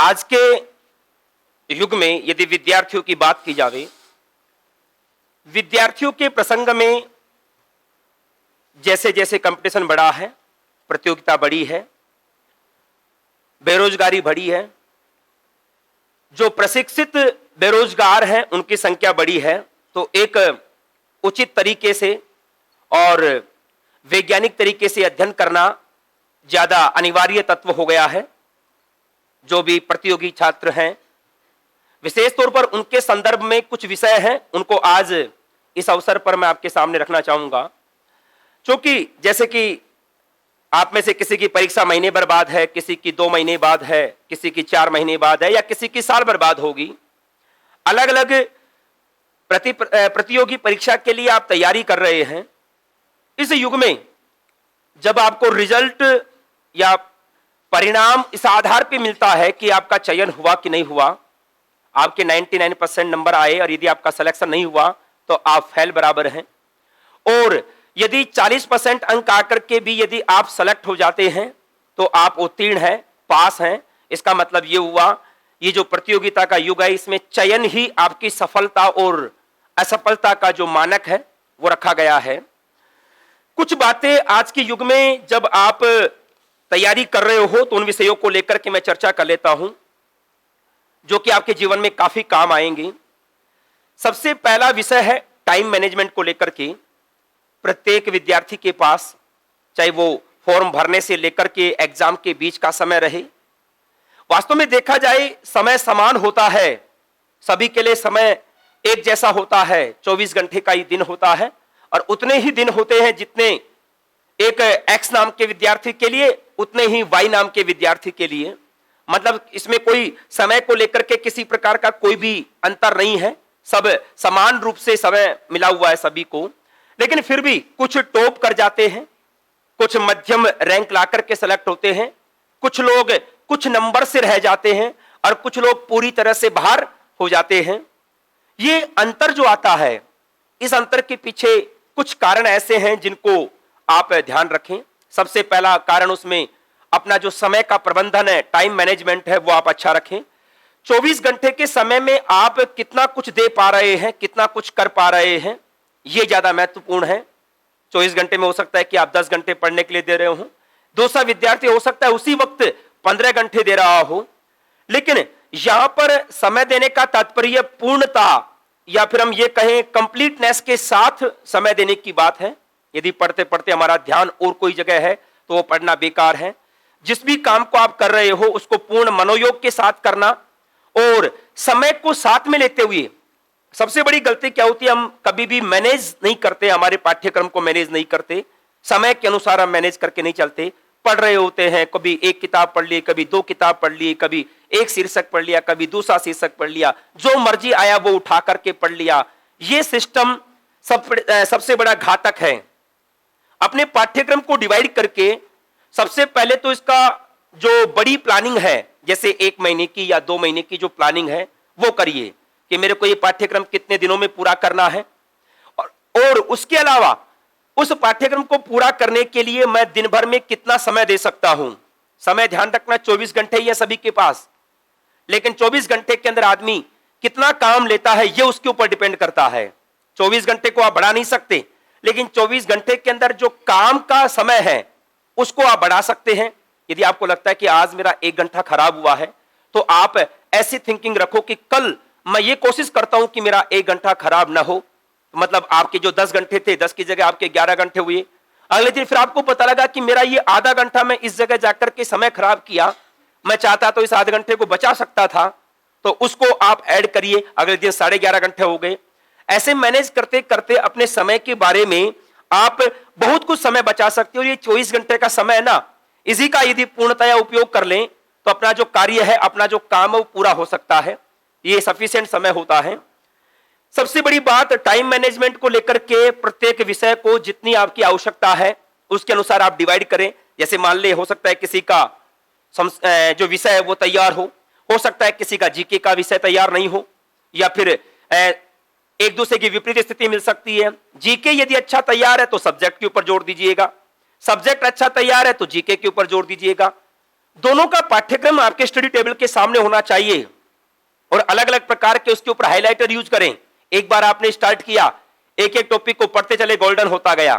आज के युग में यदि विद्यार्थियों की बात की जाए, विद्यार्थियों के प्रसंग में जैसे जैसे कंपटीशन बढ़ा है, प्रतियोगिता बढ़ी है, बेरोजगारी बढ़ी है, जो प्रशिक्षित बेरोजगार हैं उनकी संख्या बढ़ी है, तो एक उचित तरीके से और वैज्ञानिक तरीके से अध्ययन करना ज्यादा अनिवार्य तत्व हो गया है। जो भी प्रतियोगी छात्र हैं, विशेष तौर पर उनके संदर्भ में कुछ विषय हैं, उनको आज इस अवसर पर मैं आपके सामने रखना चाहूंगा। क्योंकि जैसे कि आप में से किसी की परीक्षा महीने भर बाद है, किसी की 2 महीने बाद है, किसी की 4 महीने बाद है, या किसी की साल भर बाद होगी। अलग अलग प्रतियोगी परीक्षा के लिए आप तैयारी कर रहे हैं। इस युग में जब आपको रिजल्ट या परिणाम इस आधार पे मिलता है कि आपका चयन हुआ कि नहीं हुआ, आपके 99% नंबर आए और यदि आपका सिलेक्शन नहीं हुआ तो आप फेल बराबर हैं, और यदि 40% अंक आकर के भी यदि आप सेलेक्ट हो जाते हैं तो आप उत्तीर्ण हैं, पास हैं। इसका मतलब ये हुआ, ये जो प्रतियोगिता का युग है, इसमें चयन ही आपकी सफलता और असफलता का जो मानक है वो रखा गया है। कुछ बातें आज के युग में जब आप तैयारी कर रहे हो तो उन विषयों को लेकर के मैं चर्चा कर लेता हूं, जो कि आपके जीवन में काफी काम आएंगी। सबसे पहला विषय है टाइम मैनेजमेंट को लेकर के। प्रत्येक विद्यार्थी के पास, चाहे वो फॉर्म भरने से लेकर के एग्जाम के बीच का समय रहे, वास्तव में देखा जाए समय समान होता है, सभी के लिए समय एक जैसा होता है। 24 घंटे का ही दिन होता है और उतने ही दिन होते हैं जितने एक एक्स नाम के विद्यार्थी के लिए, उतने ही वाई नाम के विद्यार्थी के लिए। मतलब इसमें कोई समय को लेकर के किसी प्रकार का कोई भी अंतर नहीं है, सब समान रूप से समय मिला हुआ है सभी को। लेकिन फिर भी कुछ टॉप कर जाते हैं, कुछ मध्यम रैंक ला करके सेलेक्ट होते हैं, कुछ लोग कुछ नंबर से रह जाते हैं और कुछ लोग पूरी तरह से बाहर हो जाते हैं। ये अंतर जो आता है, इस अंतर के पीछे कुछ कारण ऐसे हैं जिनको आप ध्यान रखें। सबसे पहला कारण उसमें अपना जो समय का प्रबंधन है, टाइम मैनेजमेंट है, वो आप अच्छा रखें। 24 घंटे के समय में आप कितना कुछ दे पा रहे हैं, कितना कुछ कर पा रहे हैं, ये ज्यादा महत्वपूर्ण है। 24 घंटे में हो सकता है कि आप 10 घंटे पढ़ने के लिए दे रहे हो, दूसरा विद्यार्थी हो सकता है उसी वक्त 15 घंटे दे रहा हो। लेकिन यहां पर समय देने का तात्पर्य पूर्णता या फिर हम ये कहें कंप्लीटनेस के साथ समय देने की बात है। यदि पढ़ते पढ़ते हमारा ध्यान और कोई जगह है तो वो पढ़ना बेकार है। जिस भी काम को आप कर रहे हो उसको पूर्ण मनोयोग के साथ करना और समय को साथ में लेते हुए। सबसे बड़ी गलती क्या होती है, हम कभी भी मैनेज नहीं करते, हमारे पाठ्यक्रम को मैनेज नहीं करते, समय के अनुसार हम मैनेज करके नहीं चलते। पढ़ रहे होते हैं, कभी एक किताब पढ़ ली, कभी 2 किताब पढ़ ली, कभी एक शीर्षक पढ़ लिया, कभी दूसरा शीर्षक पढ़ लिया, जो मर्जी आया वो उठा करके पढ़ लिया। ये सिस्टम सबसे बड़ा घातक है। अपने पाठ्यक्रम को डिवाइड करके सबसे पहले तो इसका जो बड़ी प्लानिंग है, जैसे 1 महीने की या 2 महीने की जो प्लानिंग है वो करिए कि मेरे को ये पाठ्यक्रम कितने दिनों में पूरा करना है, और उसके अलावा उस पाठ्यक्रम को पूरा करने के लिए मैं दिन भर में कितना समय दे सकता हूं। समय ध्यान रखना 24 घंटे ही है सभी के पास, लेकिन 24 घंटे के अंदर आदमी कितना काम लेता है ये उसके ऊपर डिपेंड करता है। 24 घंटे को आप बढ़ा नहीं सकते, लेकिन 24 घंटे के अंदर जो काम का समय है उसको आप बढ़ा सकते हैं। यदि आपको लगता है कि आज मेरा 1 घंटा खराब हुआ है तो आप ऐसी थिंकिंग रखो कि कल मैं ये कोशिश करता हूं कि मेरा 1 घंटा खराब ना हो। मतलब आपके जो 10 घंटे थे, 10 की जगह आपके 11 घंटे हुए। अगले दिन फिर आपको पता लगा कि मेरा ये आधा घंटा मैं इस जगह जाकर के समय खराब किया, मैं चाहता तो इस आधे घंटे को बचा सकता था, तो उसको आप ऐड करिए। अगले दिन 11.5 घंटे हो गए। ऐसे मैनेज करते करते अपने समय के बारे में आप बहुत कुछ समय बचा सकते हो। ये 24 घंटे का समय है ना, इसी का यदि पूर्णतया उपयोग कर लें तो अपना जो कार्य है, अपना जो काम है वो पूरा हो सकता है। ये सफिशिएंट समय होता है। सबसे बड़ी बात टाइम मैनेजमेंट को लेकर के, प्रत्येक विषय को जितनी आपकी आवश्यकता है उसके अनुसार आप डिवाइड करें। जैसे मान ले, हो सकता है किसी का जो विषय है वो तैयार हो सकता है किसी का जीके का विषय तैयार नहीं हो, या फिर एक दूसरे की विपरीत स्थिति मिल सकती है। जीके यदि अच्छा तैयार है तो सब्जेक्ट के ऊपर जोर दीजिएगा, सब्जेक्ट अच्छा तैयार है तो जीके के ऊपर जोर दीजिएगा। दोनों का पाठ्यक्रम आपके स्टडी टेबल के सामने होना चाहिए और अलग अलग प्रकार के उसके ऊपर हाइलाइटर यूज करें। एक बार आपने स्टार्ट किया, एक एक टॉपिक को पढ़ते चले, गोल्डन होता गया,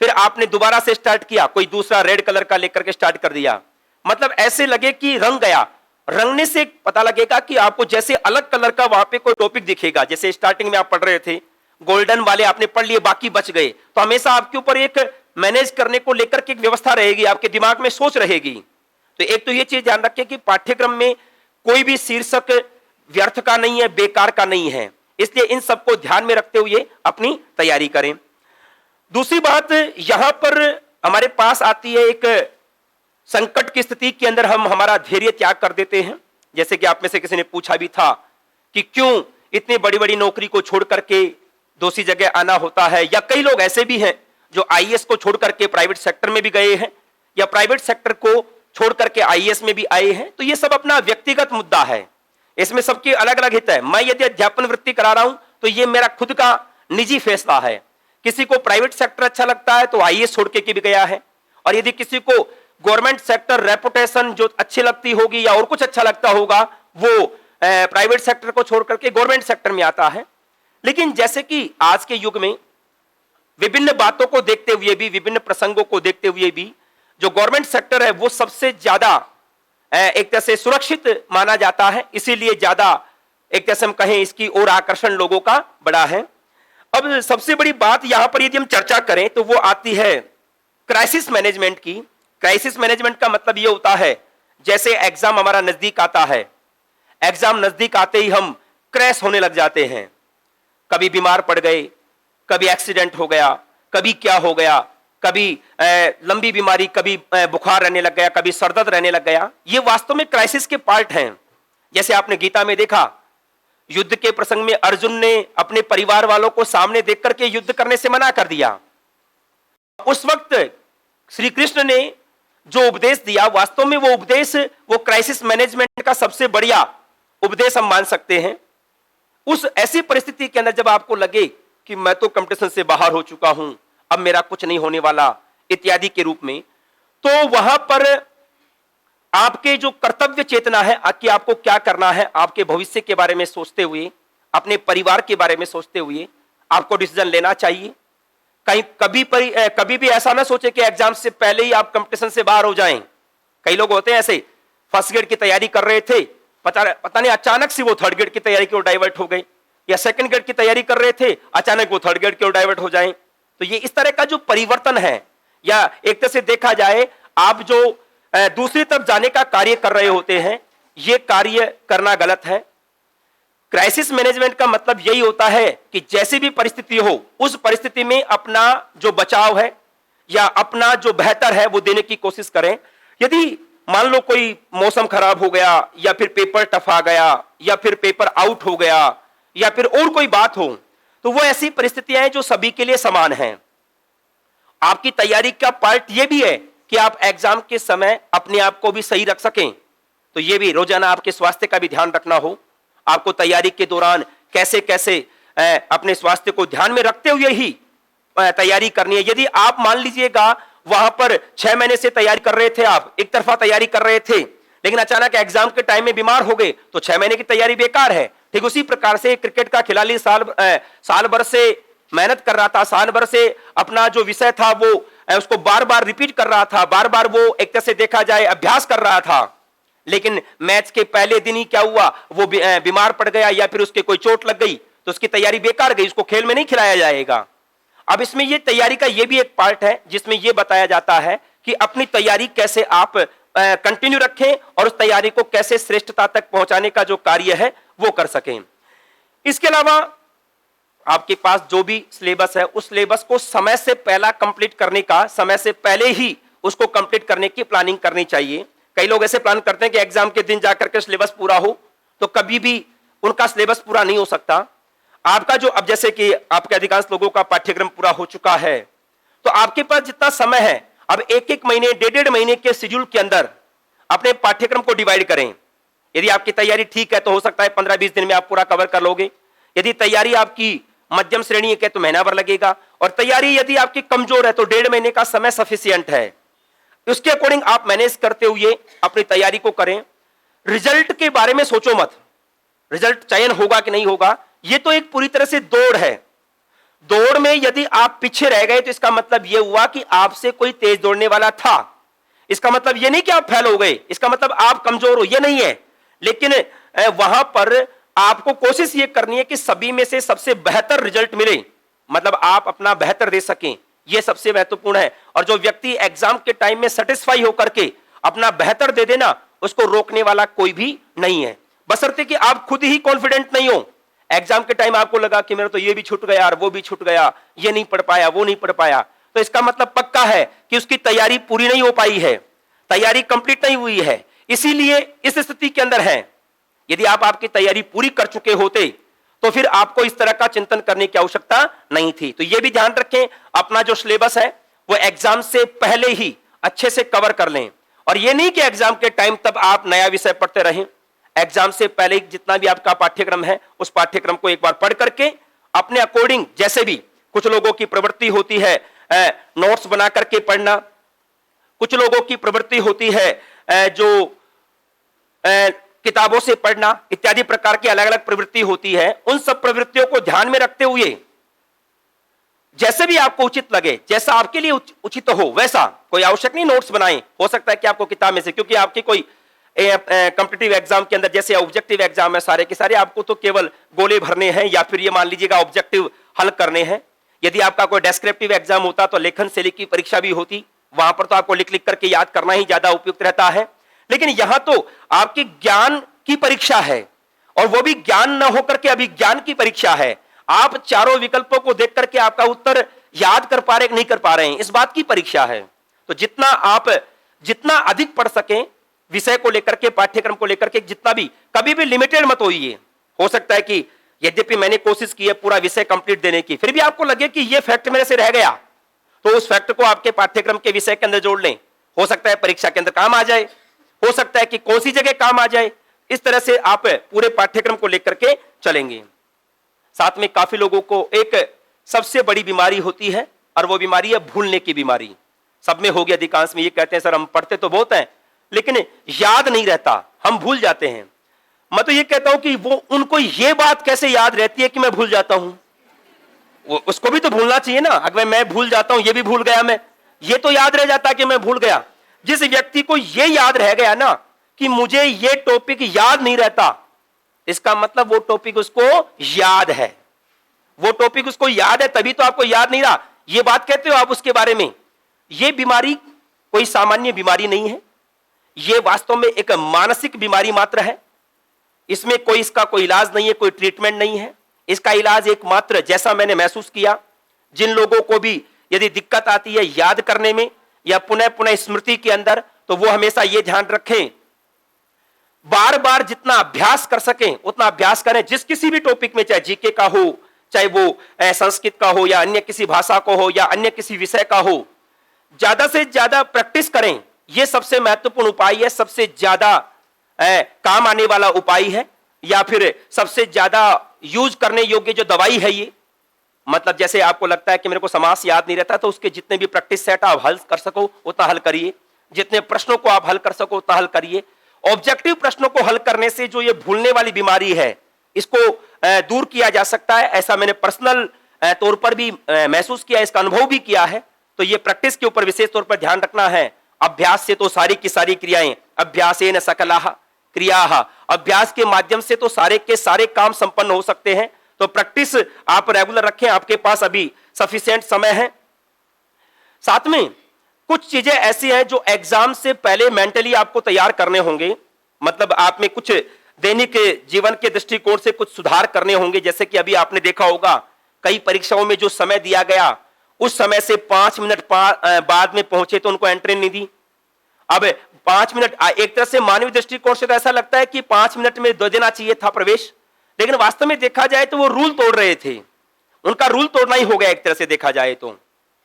फिर आपने दोबारा से स्टार्ट किया, कोई दूसरा रेड कलर का लेकर के स्टार्ट कर दिया, मतलब ऐसे लगे कि रंग गया। रंगने से पता लगेगा कि आपको जैसे अलग कलर का वहां पे कोई टॉपिक दिखेगा, जैसे स्टार्टिंग में आप पढ़ रहे थे गोल्डन वाले आपने पढ़ लिए, बाकी बच गए, तो हमेशा आपके ऊपर एक मैनेज करने को लेकर के एक व्यवस्था रहेगी, आपके दिमाग में सोच रहेगी। तो एक तो ये चीज ध्यान रखें कि पाठ्यक्रम में कोई भी शीर्षक व्यर्थ का नहीं है, बेकार का नहीं है, इसलिए इन सबको ध्यान में रखते हुए अपनी तैयारी करें। दूसरी बात यहां पर हमारे पास आती है, एक संकट की स्थिति के अंदर हम हमारा धैर्य त्याग कर देते हैं। जैसे कि आप में से किसी ने पूछा भी था कि क्यों इतनी बड़ी बड़ी नौकरी को छोड़ करके दूसरी जगह आना होता है, या कई लोग ऐसे भी हैं जो आईएएस को छोड़ करके प्राइवेट सेक्टर में भी गए हैं या प्राइवेट सेक्टर को छोड़ करके आईएएस में भी आए हैं। तो ये सब अपना व्यक्तिगत मुद्दा है, इसमें सबके अलग अलग हित है। मैं यदि अध्यापन वृत्ति करा रहा हूं तो ये मेरा खुद का निजी फैसला है। किसी को प्राइवेट सेक्टर अच्छा लगता है तो आईएएस छोड़ के भी गया है, और यदि किसी को गवर्नमेंट सेक्टर रेपुटेशन जो अच्छी लगती होगी या और कुछ अच्छा लगता होगा, वो प्राइवेट सेक्टर को छोड़ करके गवर्नमेंट सेक्टर में आता है। लेकिन जैसे कि आज के युग में विभिन्न बातों को देखते हुए भी, विभिन्न प्रसंगों को देखते हुए भी, जो गवर्नमेंट सेक्टर है वो सबसे ज्यादा एक तरह से सुरक्षित माना जाता है, इसीलिए ज्यादा एक तरह से हम कहें इसकी ओर आकर्षण लोगों का बड़ा है। अब सबसे बड़ी बात यहां पर यदि हम चर्चा करें तो वो आती है क्राइसिस मैनेजमेंट की। क्राइसिस मैनेजमेंट का मतलब ये होता है, जैसे एग्जाम हमारा नजदीक आता है, एग्जाम नजदीक आते ही हम क्रैश होने लग जाते हैं, कभी बीमार पड़ गए, कभी एक्सीडेंट हो गया, कभी क्या हो गया, कभी लंबी बीमारी, कभी बुखार रहने लग गया, कभी सरदर्द रहने लग गया। ये वास्तव में क्राइसिस के पार्ट हैं। जैसे आपने गीता में देखा, युद्ध के प्रसंग में अर्जुन ने अपने परिवार वालों को सामने देख करके युद्ध करने से मना कर दिया। उस वक्त श्री कृष्ण ने जो उपदेश दिया, वास्तव में वो उपदेश वो क्राइसिस मैनेजमेंट का सबसे बढ़िया उपदेश हम मान सकते हैं। उस ऐसी परिस्थिति के अंदर जब आपको लगे कि मैं तो कंपटीशन से बाहर हो चुका हूं, अब मेरा कुछ नहीं होने वाला इत्यादि के रूप में, तो वहां पर आपके जो कर्तव्य चेतना है कि आपको क्या करना है, आपके भविष्य के बारे में सोचते हुए, अपने परिवार के बारे में सोचते हुए आपको डिसीजन लेना चाहिए। कहीं कभी भी ऐसा ना सोचे कि एग्जाम से पहले ही आप कंपटीशन से बाहर हो जाएं। कई लोग होते हैं ऐसे, फर्स्ट ग्रेड की तैयारी कर रहे थे, पता नहीं अचानक से वो थर्ड ग्रेड की तैयारी की ओर डाइवर्ट हो गए, या सेकंड ग्रेड की तैयारी कर रहे थे, अचानक वो थर्ड ग्रेड की ओर डाइवर्ट हो जाएं। तो ये इस तरह का जो परिवर्तन है, या एक तरह से देखा जाए आप जो दूसरी तरफ जाने का कार्य कर रहे होते हैं, ये कार्य करना गलत है। क्राइसिस मैनेजमेंट का मतलब यही होता है कि जैसी भी परिस्थिति हो, उस परिस्थिति में अपना जो बचाव है या अपना जो बेहतर है वो देने की कोशिश करें। यदि मान लो कोई मौसम खराब हो गया, या फिर पेपर टफ आ गया, या फिर पेपर आउट हो गया, या फिर और कोई बात हो, तो वो ऐसी परिस्थितियां हैं जो सभी के लिए समान हैं। आपकी तैयारी का पार्ट ये भी है कि आप एग्जाम के समय अपने आप को भी सही रख सकें। तो ये भी रोजाना आपके स्वास्थ्य का भी ध्यान रखना हो, आपको तैयारी के दौरान कैसे कैसे अपने स्वास्थ्य को ध्यान में रखते हुए ही तैयारी करनी है। यदि आप मान लीजिएगा वहां पर 6 महीने से तैयारी कर रहे थे, आप एक तरफा तैयारी कर रहे थे, लेकिन अचानक एग्जाम के टाइम में बीमार हो गए, तो 6 महीने की तैयारी बेकार है। ठीक उसी प्रकार से क्रिकेट का खिलाड़ी साल भर से मेहनत कर रहा था, साल भर से अपना जो विषय था वो उसको बार बार रिपीट कर रहा था, बार बार वो एक तरह से देखा जाए अभ्यास कर रहा था, लेकिन मैच के पहले दिन ही क्या हुआ, वो बीमार पड़ गया या फिर उसके कोई चोट लग गई, तो उसकी तैयारी बेकार गई, उसको खेल में नहीं खिलाया जाएगा। अब इसमें ये तैयारी का ये भी एक पार्ट है जिसमें ये बताया जाता है कि अपनी तैयारी कैसे आप कंटिन्यू रखें और उस तैयारी को कैसे श्रेष्ठता तक पहुंचाने का जो कार्य है वो कर सकें। इसके अलावा आपके पास जो भी सिलेबस है, उस सिलेबस को समय से पहला कंप्लीट करने का, समय से पहले ही उसको कंप्लीट करने की प्लानिंग करनी चाहिए। कई लोग ऐसे प्लान करते हैं कि एग्जाम के दिन जाकर के सिलेबस पूरा हो, तो कभी भी उनका सिलेबस पूरा नहीं हो सकता। आपका जो, अब जैसे कि आपके अधिकांश लोगों का पाठ्यक्रम पूरा हो चुका है, तो आपके पास जितना समय है, अब एक महीने, डेढ़ महीने के शेड्यूल के अंदर अपने पाठ्यक्रम को डिवाइड करें। यदि आपकी तैयारी ठीक है तो हो सकता है 15-20 दिन में आप पूरा कवर कर लोगे। यदि तैयारी आपकी मध्यम श्रेणी के तो महीना भर लगेगा, और तैयारी यदि आपकी कमजोर है तो 1.5 महीने का समय सफिशिएंट है। उसके अकॉर्डिंग आप मैनेज करते हुए अपनी तैयारी को करें। रिजल्ट के बारे में सोचो मत, रिजल्ट चयन होगा कि नहीं होगा, यह तो एक पूरी तरह से दौड़ है। दौड़ में यदि आप पीछे रह गए तो इसका मतलब यह हुआ कि आपसे कोई तेज दौड़ने वाला था। इसका मतलब यह नहीं कि आप फेल हो गए, इसका मतलब आप कमजोर हो, यह नहीं है। लेकिन वहां पर आपको कोशिश यह करनी है कि सभी में से सबसे बेहतर रिजल्ट मिले, मतलब आप अपना बेहतर दे सकें, यह सबसे महत्वपूर्ण है। और जो व्यक्ति एग्जाम के टाइम में सेटिस्फाई होकर के अपना बेहतर दे देना, उसको रोकने वाला कोई भी नहीं है, बशर्ते कि आप खुद ही कॉन्फिडेंट नहीं हो। एग्जाम के टाइम आपको लगा कि मेरा तो ये भी छूट गया और वो भी छूट गया, ये नहीं पढ़ पाया, वो नहीं पढ़ पाया, तो इसका मतलब पक्का है कि उसकी तैयारी पूरी नहीं हो पाई है, तैयारी कंप्लीट नहीं हुई है। इसीलिए इस स्थिति के अंदर है, यदि आप आपकी तैयारी पूरी कर चुके होते तो फिर आपको इस तरह का चिंतन करने की आवश्यकता नहीं थी। तो यह भी ध्यान रखें, अपना जो सिलेबस है वो एग्जाम से पहले ही अच्छे से कवर कर लें। और यह नहीं कि एग्जाम के टाइम तब आप नया विषय पढ़ते रहें। एग्जाम से पहले जितना भी आपका पाठ्यक्रम है उस पाठ्यक्रम को एक बार पढ़ करके अपने अकॉर्डिंग, जैसे भी कुछ लोगों की प्रवृत्ति होती है नोट्स बना करके पढ़ना, कुछ लोगों की प्रवृत्ति होती है जो किताबों से पढ़ना, इत्यादि प्रकार की अलग अलग प्रवृत्ति होती है। उन सब प्रवृत्तियों को ध्यान में रखते हुए जैसे भी आपको उचित लगे, जैसा आपके लिए उचित हो वैसा, कोई आवश्यक नहीं नोट्स बनाएं। हो सकता है कि आपको किताब में से, क्योंकि आपकी कोई कॉम्पिटिटिव एग्जाम के अंदर जैसे ऑब्जेक्टिव एग्जाम है, सारे के सारे आपको तो केवल गोले भरने हैं या फिर ये मान लीजिएगा ऑब्जेक्टिव हल करने हैं। यदि आपका कोई डेस्क्रिप्टिव एग्जाम होता तो लेखन शैली की परीक्षा भी होती, वहां पर तो आपको लिख लिख करके याद करना ही ज्यादा उपयुक्त रहता है। लेकिन यहां तो आपके ज्ञान की परीक्षा है, और वो भी ज्ञान न होकर के अभिज्ञान की परीक्षा है। आप चारों विकल्पों को देख करके आपका उत्तर याद कर पा रहे नहीं कर पा रहे हैं, इस बात की परीक्षा है। तो जितना अधिक पढ़ सकें विषय को लेकर के, पाठ्यक्रम को लेकर के, जितना भी, कभी भी लिमिटेड मत होइए। हो सकता है कि यद्यपि मैंने कोशिश की है पूरा विषय कंप्लीट देने की, फिर भी आपको लगे कि यह फैक्ट मेरे से रह गया, तो उस फैक्ट को आपके पाठ्यक्रम के विषय के अंदर जोड़ लें। हो सकता है परीक्षा के अंदर काम आ जाए, हो सकता है कि कौन सी जगह काम आ जाए। इस तरह से आप पूरे पाठ्यक्रम को लेकर के चलेंगे। साथ में काफी लोगों को एक सबसे बड़ी बीमारी होती है, और वो बीमारी है भूलने की बीमारी। सब में होगी, अधिकांश में ये कहते हैं सर हम पढ़ते तो बहुत हैं लेकिन याद नहीं रहता, हम भूल जाते हैं। मैं तो ये कहता हूं कि वो उनको ये बात कैसे याद रहती है कि मैं भूल जाता हूं, उसको भी तो भूलना चाहिए ना। अगर मैं भूल जाता हूं, ये भी भूल गया मैं, ये तो याद रह जाता कि मैं भूल गया। जिस व्यक्ति को ये याद रह गया ना कि मुझे ये टॉपिक याद नहीं रहता, इसका मतलब वो टॉपिक उसको याद है, वो टॉपिक उसको याद है, तभी तो आपको याद नहीं रहा। ये बात कहते हो आप उसके बारे में। ये बीमारी कोई सामान्य बीमारी नहीं है, ये वास्तव में एक मानसिक बीमारी मात्र है। इसमें इसका कोई इलाज नहीं है, कोई ट्रीटमेंट नहीं है। इसका इलाज एकमात्र, जैसा मैंने महसूस किया, जिन लोगों को भी यदि दिक्कत आती है याद करने में या पुनः पुनः स्मृति के अंदर, तो वो हमेशा ये ध्यान रखें, बार बार जितना अभ्यास कर सकें उतना अभ्यास करें। जिस किसी भी टॉपिक में, चाहे जीके का हो, चाहे वो संस्कृत का हो या अन्य किसी भाषा को हो या अन्य किसी विषय का हो, ज्यादा से ज्यादा प्रैक्टिस करें। यह सबसे महत्वपूर्ण उपाय है, सबसे ज्यादा काम आने वाला उपाय है, या फिर सबसे ज्यादा यूज करने योग्य जो दवाई है ये। मतलब जैसे आपको लगता है कि मेरे को समास याद नहीं रहता, तो उसके जितने भी प्रैक्टिस सेट आप हल कर सको उतना हल करिए, जितने प्रश्नों को आप हल कर सको उतना हल करिए। ऑब्जेक्टिव प्रश्नों को हल करने से जो ये भूलने वाली बीमारी है इसको दूर किया जा सकता है। ऐसा मैंने पर्सनल तौर पर भी महसूस किया, इसका अनुभव भी किया है। तो ये प्रैक्टिस के ऊपर विशेष तौर पर ध्यान रखना है। अभ्यास से तो सारी की सारी क्रियाएं, अभ्यासेन सकलाः क्रियाः, अभ्यास के माध्यम से तो सारे के सारे काम संपन्न हो सकते हैं। तो प्रैक्टिस आप रेगुलर रखें, आपके पास अभी सफिशिएंट समय है। साथ में कुछ चीजें ऐसी हैं जो एग्जाम से पहले मेंटली आपको तैयार करने होंगे। मतलब आप में कुछ दैनिक जीवन के दृष्टिकोण से कुछ सुधार करने होंगे। जैसे कि अभी आपने देखा होगा कई परीक्षाओं में जो समय दिया गया उस समय से 5 मिनट बाद में पहुंचे तो उनको एंट्री नहीं दी। अब 5 मिनट, एक तरह से मानवीय दृष्टिकोण से तो ऐसा लगता है कि 5 मिनट में दे देना चाहिए था प्रवेश, लेकिन वास्तव में देखा जाए तो वो रूल तोड़ रहे थे। उनका रूल तोड़ना ही हो गया एक तरह से देखा जाए तो।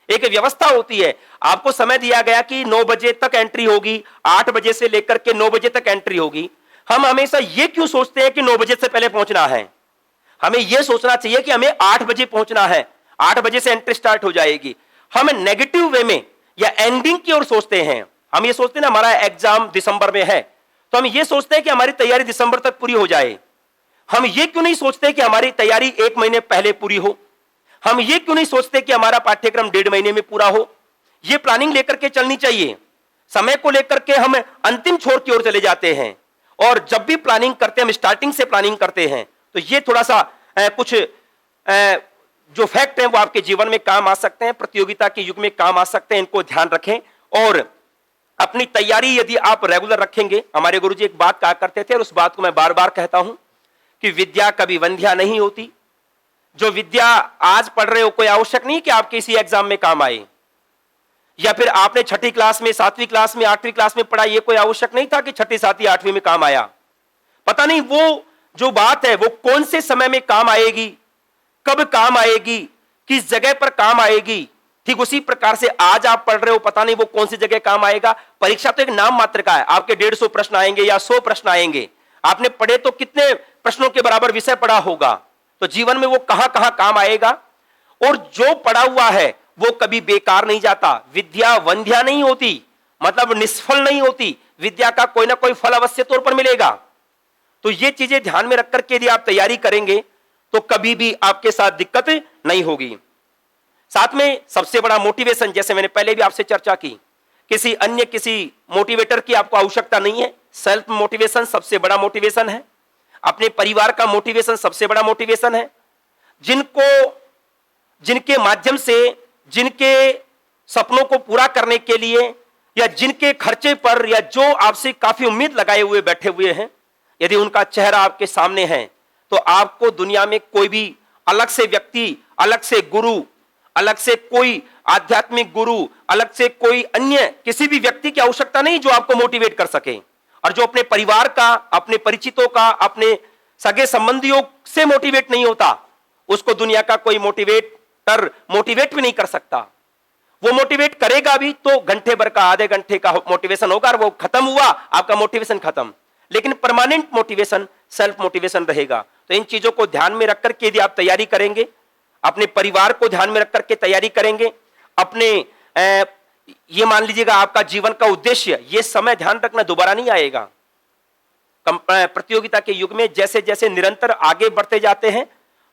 एक व्यवस्था होती है, आपको समय दिया गया कि 9 बजे तक एंट्री होगी, 8 बजे से लेकर के 9 बजे तक एंट्री होगी। हम हमेशा ये क्यों सोचते हैं कि 9 बजे से पहले पहुंचना है? हमें यह सोचना चाहिए कि हमें 8 बजे पहुंचना है, 8 बजे से एंट्री स्टार्ट हो जाएगी। हम नेगेटिव वे में या एंडिंग की ओर सोचते हैं। हम ये सोचते हैं ना हमारा एग्जाम दिसंबर में है, तो हम ये सोचते हैं कि हमारी तैयारी दिसंबर तक पूरी हो जाए। हम ये क्यों नहीं सोचते कि हमारी तैयारी 1 महीने पहले पूरी हो? हम ये क्यों नहीं सोचते कि हमारा पाठ्यक्रम 1.5 महीने में पूरा हो? ये प्लानिंग लेकर के चलनी चाहिए। समय को लेकर के हम अंतिम छोर की ओर चले जाते हैं, और जब भी प्लानिंग करते हैं हम स्टार्टिंग से प्लानिंग करते हैं। तो ये थोड़ा सा कुछ जो फैक्ट हैं वो आपके जीवन में काम आ सकते हैं, प्रतियोगिता के युग में काम आ सकते हैं, इनको ध्यान रखें। और अपनी तैयारी यदि आप रेगुलर रखेंगे, हमारे गुरुजी एक बात कहा करते थे और उस बात को मैं बार बार कहता हूं कि विद्या कभी वंध्या नहीं होती। जो विद्या आज पढ़ रहे हो कोई आवश्यक नहीं कि आपके इसी एग्जाम में काम आए, या फिर आपने 6ठी क्लास में, 7वीं क्लास में, 8वीं क्लास में पढ़ा, ये कोई आवश्यक नहीं था कि 6ठी 7वीं 8वीं में काम आया। पता नहीं वो जो बात है वो कौन से समय में काम आएगी, कब काम आएगी, किस जगह पर काम आएगी। ठीक उसी प्रकार से आज आप पढ़ रहे हो, पता नहीं वो कौन सी जगह काम आएगा। परीक्षा तो एक नाम मात्र का है, आपके 150 प्रश्न आएंगे या 100 प्रश्न आएंगे, आपने पढ़े तो कितने प्रश्नों के बराबर विषय पढ़ा होगा, तो जीवन में वो कहां कहां काम आएगा। और जो पढ़ा हुआ है वो कभी बेकार नहीं जाता। विद्या वंध्या नहीं होती, मतलब निष्फल नहीं होती। विद्या का कोई ना कोई फल अवश्य तौर पर मिलेगा। तो ये चीजें ध्यान में रखकर के यदि आप तैयारी करेंगे तो कभी भी आपके साथ दिक्कत नहीं होगी। साथ में सबसे बड़ा मोटिवेशन, जैसे मैंने पहले भी आपसे चर्चा की, किसी मोटिवेटर की आपको आवश्यकता नहीं है। सेल्फ मोटिवेशन सबसे बड़ा मोटिवेशन है। अपने परिवार का मोटिवेशन सबसे बड़ा मोटिवेशन है। जिनके माध्यम से जिनके सपनों को पूरा करने के लिए या जिनके खर्चे पर या जो आपसे काफी उम्मीद लगाए हुए बैठे हुए हैं, यदि उनका चेहरा आपके सामने है तो आपको दुनिया में कोई भी अलग से व्यक्ति, अलग से गुरु, अलग से कोई आध्यात्मिक गुरु, अलग से कोई अन्य किसी भी व्यक्ति की आवश्यकता नहीं जो आपको मोटिवेट कर सके। और जो अपने परिवार का, अपने परिचितों का, अपने सगे संबंधियों से मोटिवेट नहीं होता, उसको दुनिया का कोई मोटिवेटर मोटिवेट भी नहीं कर सकता। वो मोटिवेट करेगा भी तो घंटे भर का, आधे घंटे का मोटिवेशन होगा और वो खत्म हुआ, आपका मोटिवेशन खत्म। लेकिन परमानेंट मोटिवेशन सेल्फ मोटिवेशन रहेगा। तो इन चीजों को ध्यान में रखकर के यदि आप तैयारी करेंगे, अपने परिवार को ध्यान में रखकर के तैयारी करेंगे, अपने ये मान लीजिएगा आपका जीवन का उद्देश्य, ये समय ध्यान रखना दोबारा नहीं आएगा। प्रतियोगिता के युग में जैसे जैसे निरंतर आगे बढ़ते जाते हैं,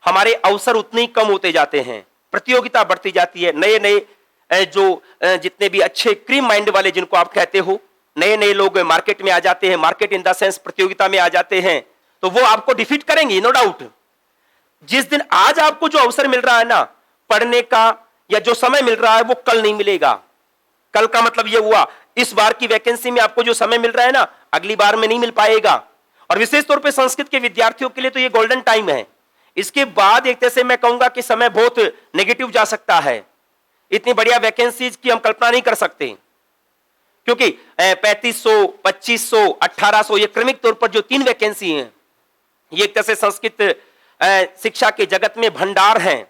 हमारे अवसर उतने ही कम होते जाते हैं। प्रतियोगिता बढ़ती जाती है, नए नए जो जितने भी अच्छे क्रीम माइंड वाले जिनको आप कहते हो, नए नए लोग मार्केट में आ जाते हैं, मार्केट इन द सेंस प्रतियोगिता में आ जाते हैं, तो वो आपको डिफीट करेंगे, नो डाउट। जिस दिन आज आपको जो अवसर मिल रहा है ना पढ़ने का, या जो समय मिल रहा है, वो कल नहीं मिलेगा। कल का मतलब ये हुआ इस बार की वैकेंसी में आपको जो समय मिल रहा है ना, अगली बार में नहीं मिल पाएगा। और विशेष तौर पे संस्कृत के विद्यार्थियों के लिए तो ये गोल्डन टाइम है। इसके बाद एक तरह से मैं कहूंगा कि समय बहुत नेगेटिव जा सकता है। इतनी बढ़िया वैकेंसीज की हम कल्पना नहीं कर सकते, क्योंकि 3500, 2500, 1800 ये क्रमिक तौर पर जो 3 वैकेंसी हैं, ये एक तरह से संस्कृत शिक्षा के जगत में भंडार है।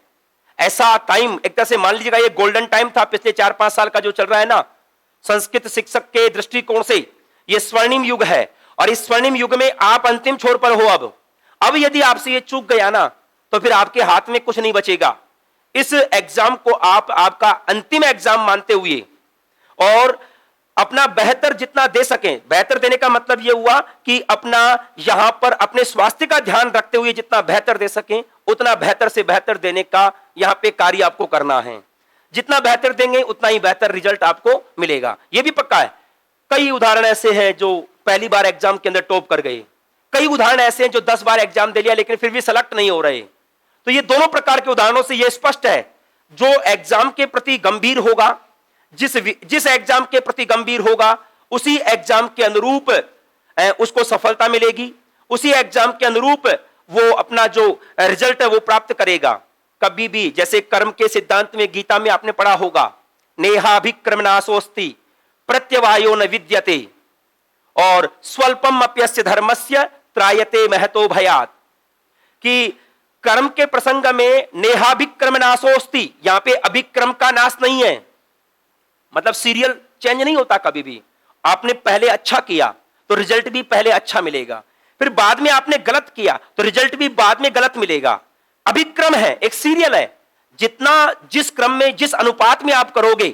ऐसा टाइम एक तरह से मान लीजिएगा ये गोल्डन टाइम था पिछले 4-5 साल का जो चल रहा है ना, संस्कृत शिक्षक के दृष्टिकोण से ये स्वर्णिम युग है। और इस स्वर्णिम युग में आप अंतिम छोर पर हो। अब यदि आपसे ये चूक गया ना तो फिर आपके हाथ में कुछ नहीं बचेगा। इस एग्जाम को आप आपका अंतिम एग्जाम मानते हुए और अपना बेहतर जितना दे सकें, बेहतर देने का मतलब यह हुआ कि अपना यहां पर अपने स्वास्थ्य का ध्यान रखते हुए जितना बेहतर दे सकें उतना बेहतर से बेहतर देने का यहां पे कार्य आपको करना है। जितना बेहतर देंगे उतना ही बेहतर रिजल्ट आपको मिलेगा, यह भी पक्का है। कई उदाहरण ऐसे हैं जो पहली बार एग्जाम के अंदर टॉप कर गए, कई उदाहरण ऐसे हैं जो 10 बार एग्जाम दे लिया लेकिन फिर भी सेलेक्ट नहीं हो रहे। तो ये दोनों प्रकार के उदाहरणों से यह स्पष्ट है, जो एग्जाम के प्रति गंभीर होगा, जिस एग्जाम के प्रति गंभीर होगा उसी एग्जाम के अनुरूप उसको सफलता मिलेगी, उसी एग्जाम के अनुरूप वो अपना जो रिजल्ट है वो प्राप्त करेगा। कभी भी जैसे कर्म के सिद्धांत में गीता में आपने पढ़ा होगा, नेहाभिक्रमनाशोस्ति प्रत्यवायो न विद्यते और स्वल्पम अप्यस्य धर्मस्य त्रायते महतो भयात्, कि कर्म के प्रसंग में नेहाभिक्रमनाशोस्ति, यहां पे अभिक्रम का नाश नहीं है, मतलब सीरियल चेंज नहीं होता। कभी भी आपने पहले अच्छा किया तो रिजल्ट भी पहले अच्छा मिलेगा, फिर बाद में आपने गलत किया तो रिजल्ट भी बाद में गलत मिलेगा। अभिक्रम है, एक सीरियल है, जितना जिस क्रम में जिस अनुपात में आप करोगे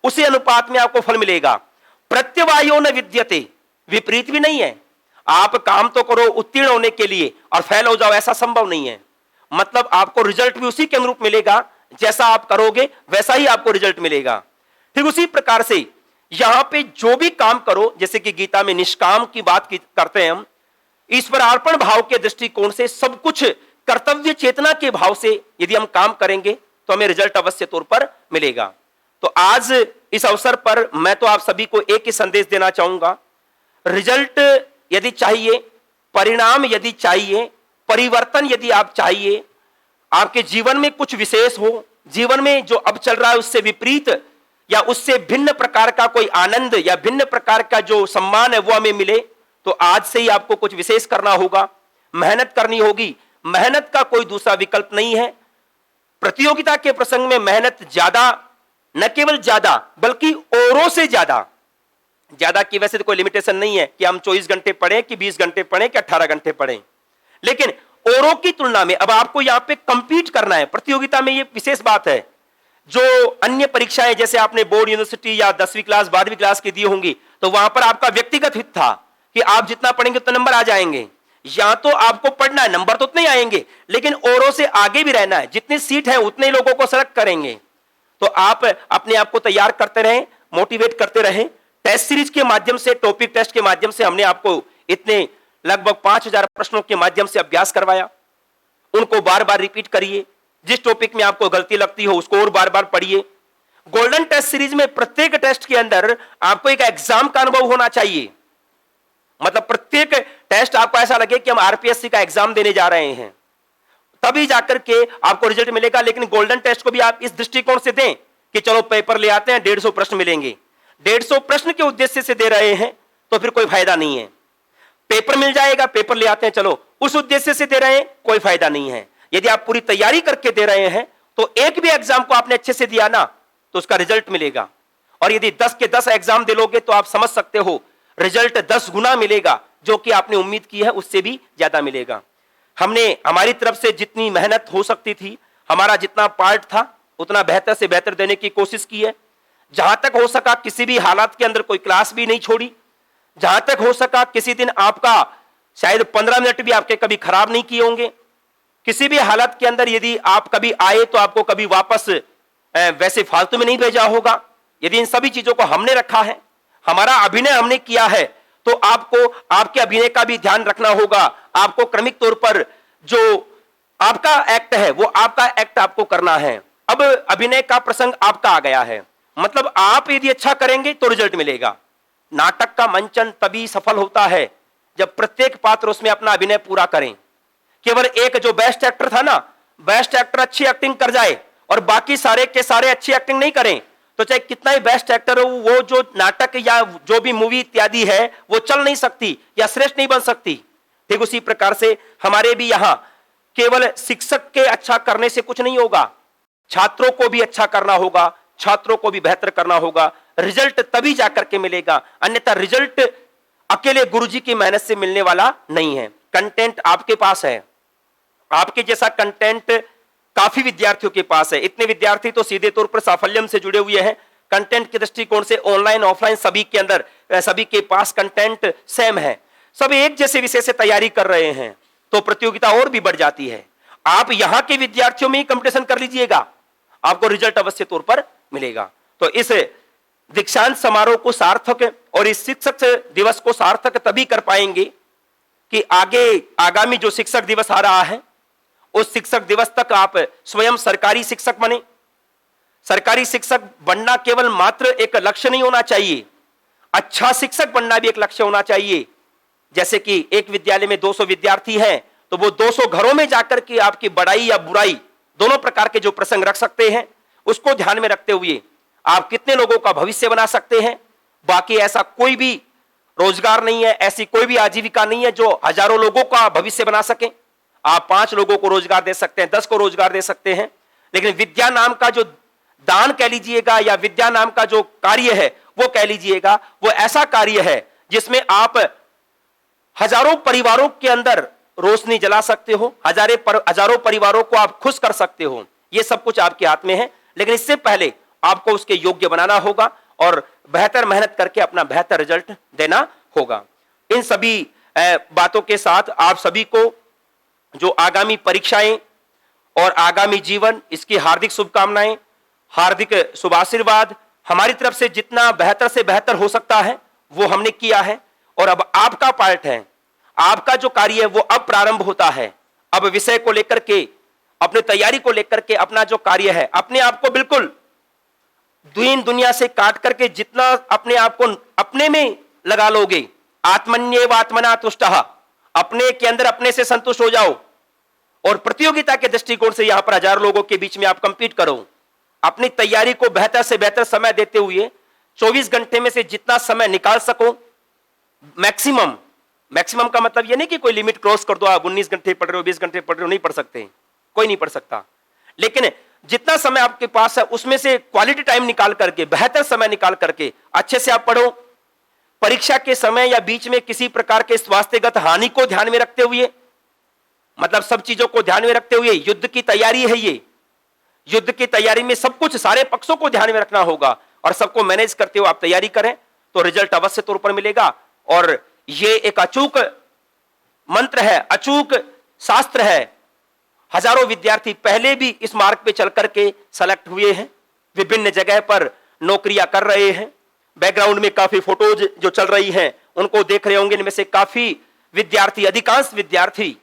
उसी अनुपात में आपको फल मिलेगा। प्रत्यवायो न विद्यते, विपरीत भी नहीं है। आप काम तो करो उत्तीर्ण होने के लिए और फेल हो जाओ, ऐसा संभव नहीं है। मतलब आपको रिजल्ट भी उसी के अनुरूप मिलेगा, जैसा आप करोगे वैसा ही आपको रिजल्ट मिलेगा। ठीक उसी प्रकार से यहां पे जो भी काम करो, जैसे कि गीता में निष्काम की बात करते हैं हम, ईश्वरार्पण भाव के दृष्टिकोण से सब कुछ कर्तव्य चेतना के भाव से यदि हम काम करेंगे तो हमें रिजल्ट अवश्य तौर पर मिलेगा। तो आज इस अवसर पर मैं तो आप सभी को एक ही संदेश देना चाहूंगा, रिजल्ट यदि चाहिए, परिणाम यदि चाहिए, परिवर्तन यदि आप चाहिए, आपके जीवन में कुछ विशेष हो, जीवन में जो अब चल रहा है उससे विपरीत या उससे भिन्न प्रकार का कोई आनंद या भिन्न प्रकार का जो सम्मान है वो हमें मिले, तो आज से ही आपको कुछ विशेष करना होगा, मेहनत करनी होगी। मेहनत का कोई दूसरा विकल्प नहीं है। प्रतियोगिता के प्रसंग में मेहनत ज्यादा, न केवल ज्यादा बल्कि औरों से ज्यादा। ज्यादा की वैसे तो कोई लिमिटेशन नहीं है कि हम 24 घंटे पढ़ें कि 20 घंटे पढ़ें कि 18 घंटे पढ़ें, लेकिन औरों की तुलना में अब आपको यहां पे कंपीट करना है। प्रतियोगिता में ये विशेष बात है। जो अन्य परीक्षाएं जैसे आपने बोर्ड, यूनिवर्सिटी या 10वीं क्लास 12वीं क्लास की दी होंगी, तो वहां पर आपका व्यक्तिगत हित था कि आप जितना पढ़ेंगे उतना नंबर आ जाएंगे। या तो आपको पढ़ना है, नंबर तो उतने ही आएंगे, लेकिन औरों से आगे भी रहना है। जितनी सीट है उतने लोगों को सेलेक्ट करेंगे। तो आप अपने आप को तैयार करते रहें, मोटिवेट करते रहें। टेस्ट सीरीज के माध्यम से, टॉपिक टेस्ट के माध्यम से हमने आपको इतने लगभग 5000 प्रश्नों के माध्यम से अभ्यास करवाया। उनको बार बार रिपीट करिए। जिस टॉपिक में आपको गलती लगती हो उसको और बार बार पढ़िए। गोल्डन टेस्ट सीरीज में प्रत्येक टेस्ट के अंदर आपको एक एग्जाम का अनुभव होना चाहिए। मतलब प्रत्येक टेस्ट आपको ऐसा लगे कि हम आरपीएससी का एग्जाम देने जा रहे हैं, तभी जाकर के आपको रिजल्ट मिलेगा। लेकिन गोल्डन टेस्ट को भी आप इस दृष्टिकोण से दें कि चलो पेपर ले आते हैं, 150 प्रश्न मिलेंगे। 150 प्रश्न के उद्देश्य से दे रहे हैं तो फिर कोई फायदा नहीं है। पेपर मिल जाएगा, पेपर ले आते हैं, चलो उस उद्देश्य से दे रहे हैं, कोई फायदा नहीं है। यदि आप पूरी तैयारी करके दे रहे हैं तो एक भी एग्जाम को आपने अच्छे से दिया ना तो उसका रिजल्ट मिलेगा। और यदि 10 के 10 एग्जाम दिलोगे तो आप समझ सकते हो रिजल्ट 10 गुना मिलेगा, जो कि आपने उम्मीद की है उससे भी ज्यादा मिलेगा। हमने हमारी तरफ से जितनी मेहनत हो सकती थी, हमारा जितना पार्ट था, उतना बेहतर से बेहतर देने की कोशिश की है। जहां तक हो सका किसी भी हालात के अंदर कोई क्लास भी नहीं छोड़ी। जहां तक हो सका किसी दिन आपका शायद 15 मिनट भी आपके कभी खराब नहीं किए होंगे। किसी भी हालत के अंदर यदि आप कभी आए तो आपको कभी वापस वैसे फालतू में नहीं भेजा होगा। यदि इन सभी चीजों को हमने रखा है, हमारा अभिनय हमने किया है, तो आपको आपके अभिनय का भी ध्यान रखना होगा। आपको क्रमिक तौर पर जो आपका एक्ट है वो आपका एक्ट आपको करना है। अब अभिनय का प्रसंग आपका आ गया है, मतलब आप यदि अच्छा करेंगे तो रिजल्ट मिलेगा। नाटक का मंचन तभी सफल होता है जब प्रत्येक पात्र उसमें अपना अभिनय पूरा करें। केवल एक जो बेस्ट एक्टर था ना, बेस्ट एक्टर अच्छी एक्टिंग कर जाए और बाकी सारे के सारे अच्छी एक्टिंग नहीं करें, तो चाहे कितना ही बेस्ट एक्टर हो, वो जो नाटक या जो भी मूवी इत्यादि है वो चल नहीं सकती या श्रेष्ठ नहीं बन सकती। ठीक उसी प्रकार से हमारे भी यहां केवल शिक्षक के अच्छा करने से कुछ नहीं होगा, छात्रों को भी अच्छा करना होगा, छात्रों को भी बेहतर करना होगा। रिजल्ट तभी जाकर के मिलेगा, अन्यथा रिजल्ट अकेले गुरुजी की मेहनत से मिलने वाला नहीं है। कंटेंट आपके पास है, आपके जैसा कंटेंट काफी विद्यार्थियों के पास है। इतने विद्यार्थी तो सीधे तौर पर साफल्यम से जुड़े हुए हैं। कंटेंट के दृष्टिकोण से ऑनलाइन ऑफलाइन सभी के अंदर सभी के पास कंटेंट सेम है। सब एक जैसे विषय से तैयारी कर रहे हैं तो प्रतियोगिता और भी बढ़ जाती है। आप यहां के विद्यार्थियों में ही कंपटीशन कर लीजिएगा, आपको रिजल्ट अवश्य तौर पर मिलेगा। तो इस दीक्षांत समारोह को सार्थक और इस शिक्षक दिवस को सार्थक तभी कर पाएंगे कि आगामी जो शिक्षक दिवस आ रहा है उस शिक्षक दिवस तक आप स्वयं सरकारी शिक्षक बने। सरकारी शिक्षक बनना केवल मात्र एक लक्ष्य नहीं होना चाहिए, अच्छा शिक्षक बनना भी एक लक्ष्य होना चाहिए। जैसे कि एक विद्यालय में 200 विद्यार्थी हैं तो वो 200 घरों में जाकर के आपकी बड़ाई या बुराई दोनों प्रकार के जो प्रसंग रख सकते हैं, उसको ध्यान में रखते हुए आप कितने लोगों का भविष्य बना सकते हैं। बाकी ऐसा कोई भी रोजगार नहीं है, ऐसी कोई भी आजीविका नहीं है जो हजारों लोगों का भविष्य बना सके। आप 5 लोगों को रोजगार दे सकते हैं, 10 को रोजगार दे सकते हैं, लेकिन विद्या नाम का जो दान कह लीजिएगा या विद्या नाम का जो कार्य है वो कह लीजिएगा, वो ऐसा कार्य है जिसमें आप हजारों परिवारों के अंदर रोशनी जला सकते हो, हजारों परिवारों को आप खुश कर सकते हो। ये सब कुछ आपके हाथ में है, लेकिन इससे पहले आपको उसके योग्य बनाना होगा और बेहतर मेहनत करके अपना बेहतर रिजल्ट देना होगा। इन सभी बातों के साथ आप सभी को जो आगामी परीक्षाएं और आगामी जीवन, इसकी हार्दिक शुभकामनाएं, हार्दिक शुभ आशीर्वाद। हमारी तरफ से जितना बेहतर से बेहतर हो सकता है वो हमने किया है, और अब आपका पार्ट है, आपका जो कार्य है वो अब प्रारंभ होता है। अब विषय को लेकर के, अपनी तैयारी को लेकर के अपना जो कार्य है, अपने आप को बिल्कुल दीन दुनिया से काट करके जितना अपने आप को अपने में लगा लोगे, आत्मन्येव आत्मना तुष्टः, अपने के अंदर अपने से संतुष्ट हो जाओ, और प्रतियोगिता के दृष्टिकोण से यहां पर हजारों लोगों के बीच में आप कंपीट करो। अपनी तैयारी को बेहतर से बेहतर समय देते हुए 24 घंटे में से जितना समय निकाल सको, मैक्सिमम का मतलब यह नहीं कि कोई लिमिट क्रॉस कर दो, आप 19 घंटे पढ़ रहे हो, 20 घंटे पढ़ रहे हो, नहीं पढ़ सकते, कोई नहीं पढ़ सकता, लेकिन जितना समय आपके पास है उसमें से क्वालिटी टाइम निकाल करके, बेहतर समय निकाल करके अच्छे से आप पढ़ो। परीक्षा के समय या बीच में किसी प्रकार के स्वास्थ्यगत हानि को ध्यान में रखते हुए, मतलब सब चीजों को ध्यान में रखते हुए, युद्ध की तैयारी है ये, युद्ध की तैयारी में सब कुछ, सारे पक्षों को ध्यान में रखना होगा, और सबको मैनेज करते हुए आप तैयारी करें तो रिजल्ट अवश्य तौर पर मिलेगा। और ये एक अचूक मंत्र है, अचूक शास्त्र है। हजारों विद्यार्थी पहले भी इस मार्ग पे चल करके सेलेक्ट हुए हैं, विभिन्न जगह पर नौकरियां कर रहे हैं। बैकग्राउंड में काफी फोटोज जो चल रही हैं उनको देख रहे होंगे, इनमें से काफी विद्यार्थी, अधिकांश विद्यार्थी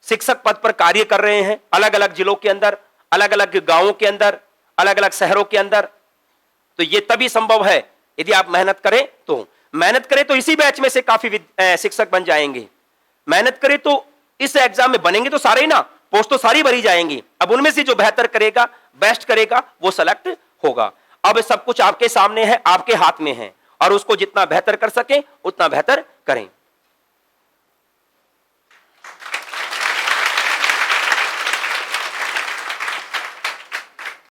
शिक्षक पद पर कार्य कर रहे हैं, अलग अलग जिलों के अंदर, अलग अलग गांवों के अंदर, अलग अलग शहरों के अंदर। तो ये तभी संभव है यदि आप मेहनत करें तो इसी बैच में से काफी शिक्षक बन जाएंगे। मेहनत करें तो इस एग्जाम में बनेंगे तो सारे ही ना, पोस्ट तो सारी भरी जाएंगी। अब उनमें से जो बेहतर करेगा, बेस्ट करेगा, वो सेलेक्ट होगा। अब सब कुछ आपके सामने है, आपके हाथ में है, और उसको जितना बेहतर कर सके उतना बेहतर करें।